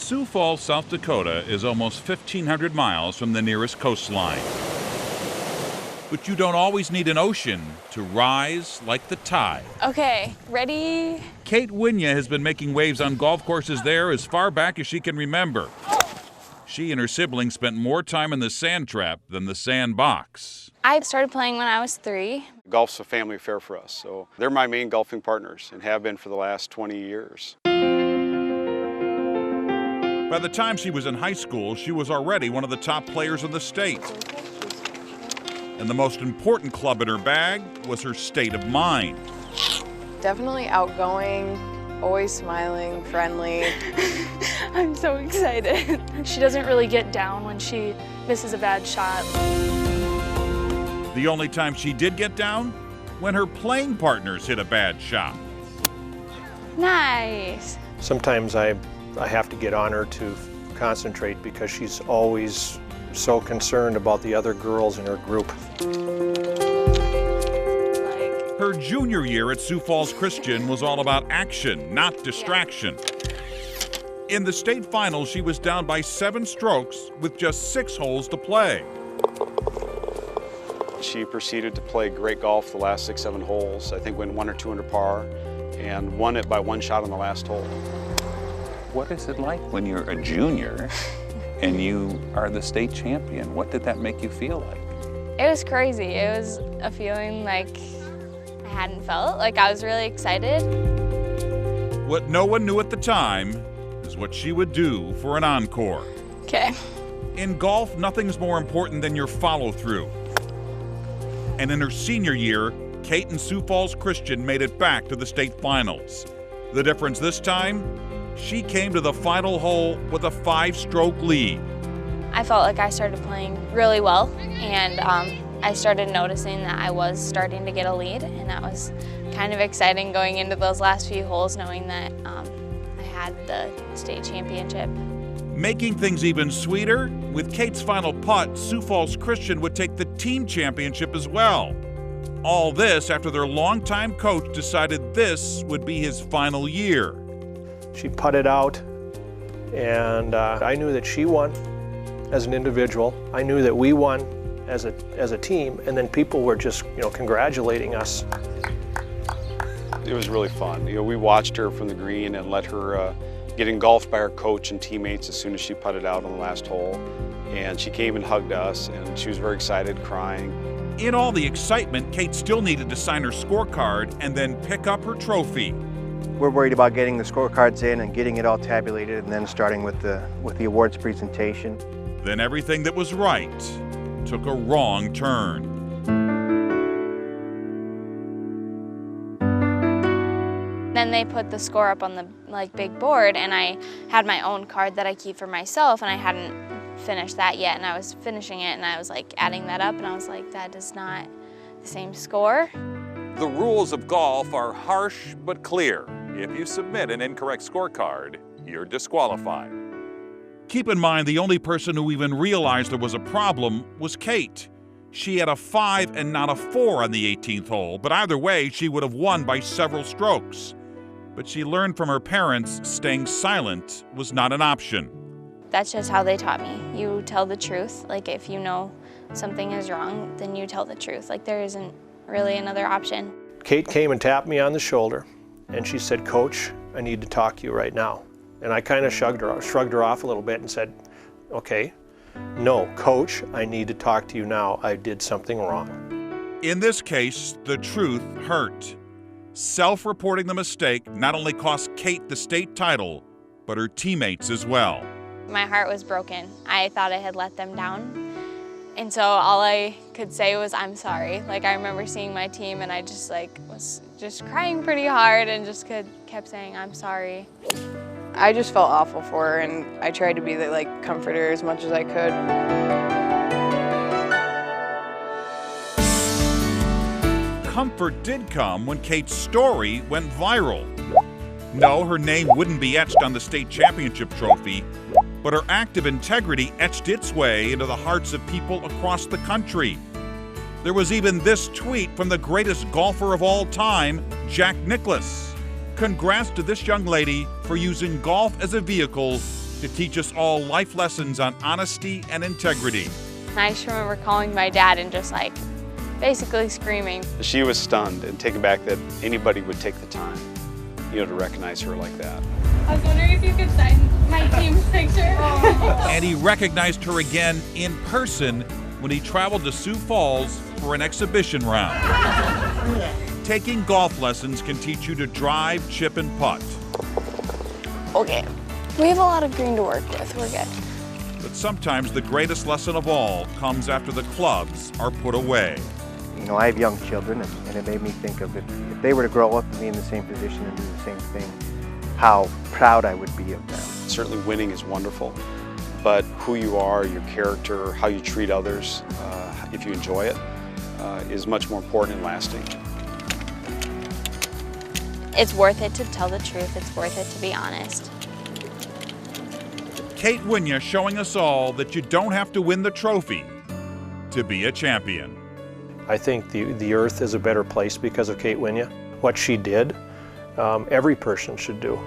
Sioux Falls, South Dakota is almost 1,500 miles from the nearest coastline. But you don't always need an ocean to rise like the tide. Okay, ready? Kate Wynja has been making waves on golf courses there as far back as she can remember. She and her siblings spent more time in the sand trap than the sandbox. I started playing when I was 3. Golf's a family affair for us, so they're my main golfing partners and have been for the last 20 years. By the time she was in high school, she was already one of the top players in the state. And the most important club in her bag was her state of mind. Definitely outgoing, always smiling, friendly. I'm so excited. She doesn't really get down when she misses a bad shot. The only time she did get down? When her playing partners hit a bad shot. Nice. Sometimes I have to get on her to concentrate because she's always so concerned about the other girls in her group. Her junior year at Sioux Falls Christian was all about action, not distraction. In the state finals, she was down by 7 strokes with just 6 holes to play. She proceeded to play great golf the last 6-7 holes. I think went 1 or 2 under par and won it by 1 shot on the last hole. What is it like when you're a junior and you are the state champion? What did that make you feel like? It was crazy. It was a feeling like I hadn't felt. Like I was really excited. What no one knew at the time is what she would do for an encore. Okay. In golf, nothing's more important than your follow-through. And in her senior year, Kate and Sioux Falls Christian made it back to the state finals. The difference this time? She came to the final hole with a 5-stroke lead. I felt like I started playing really well, and I started noticing that I was starting to get a lead, and that was kind of exciting going into those last few holes, knowing that I had the state championship. Making things even sweeter, with Kate's final putt, Sioux Falls Christian would take the team championship as well. All this after their longtime coach decided this would be his final year. She putted out, and I knew that she won as an individual. I knew that we won as a team, and then people were just, congratulating us. It was really fun. We watched her from the green and let her get engulfed by her coach and teammates as soon as she putted out on the last hole. And she came and hugged us, and she was very excited, crying. In all the excitement, Kate still needed to sign her scorecard and then pick up her trophy. We're worried about getting the scorecards in and getting it all tabulated and then starting with the awards presentation. Then everything that was right took a wrong turn. Then they put the score up on the big board, and I had my own card that I keep for myself, and I hadn't finished that yet, and I was finishing it, and I was adding that up, and I was like, that is not the same score. The rules of golf are harsh but clear. If you submit an incorrect scorecard, you're disqualified. Keep in mind, the only person who even realized there was a problem was Kate. She had a 5 and not a 4 on the 18th hole, but either way, she would have won by several strokes. But she learned from her parents staying silent was not an option. That's just how they taught me. You tell the truth. If you know something is wrong, then you tell the truth. There isn't really another option. Kate came and tapped me on the shoulder, and she said, "Coach, I need to talk to you right now." And I kind of shrugged her off a little bit and said, "Okay, no, Coach, I need to talk to you now. I did something wrong." In this case, the truth hurt. Self-reporting the mistake not only cost Kate the state title, but her teammates as well. My heart was broken. I thought I had let them down. And so all I could say was, I'm sorry. I remember seeing my team, and I just was just crying pretty hard and just kept saying, I'm sorry. I just felt awful for her, and I tried to be the comforter as much as I could. Comfort did come when Kate's story went viral. No, her name wouldn't be etched on the state championship trophy, but her active integrity etched its way into the hearts of people across the country. There was even this tweet from the greatest golfer of all time, Jack Nicklaus. Congrats to this young lady for using golf as a vehicle to teach us all life lessons on honesty and integrity. I just remember calling my dad and just like basically screaming. She was stunned and taken back that anybody would take the time, to recognize her like that. I was wondering if you could sign my team's picture. And he recognized her again in person when he traveled to Sioux Falls for an exhibition round. Taking golf lessons can teach you to drive, chip, and putt. Okay. We have a lot of green to work with. We're good. But sometimes the greatest lesson of all comes after the clubs are put away. I have young children, and it made me think of if they were to grow up and be in the same position and do the same thing, how proud I would be of them. Certainly winning is wonderful, but who you are, your character, how you treat others, if you enjoy it, is much more important and lasting. It's worth it to tell the truth. It's worth it to be honest. Kate Wynja showing us all that you don't have to win the trophy to be a champion. I think the earth is a better place because of Kate Wynja. What she did, every person should do.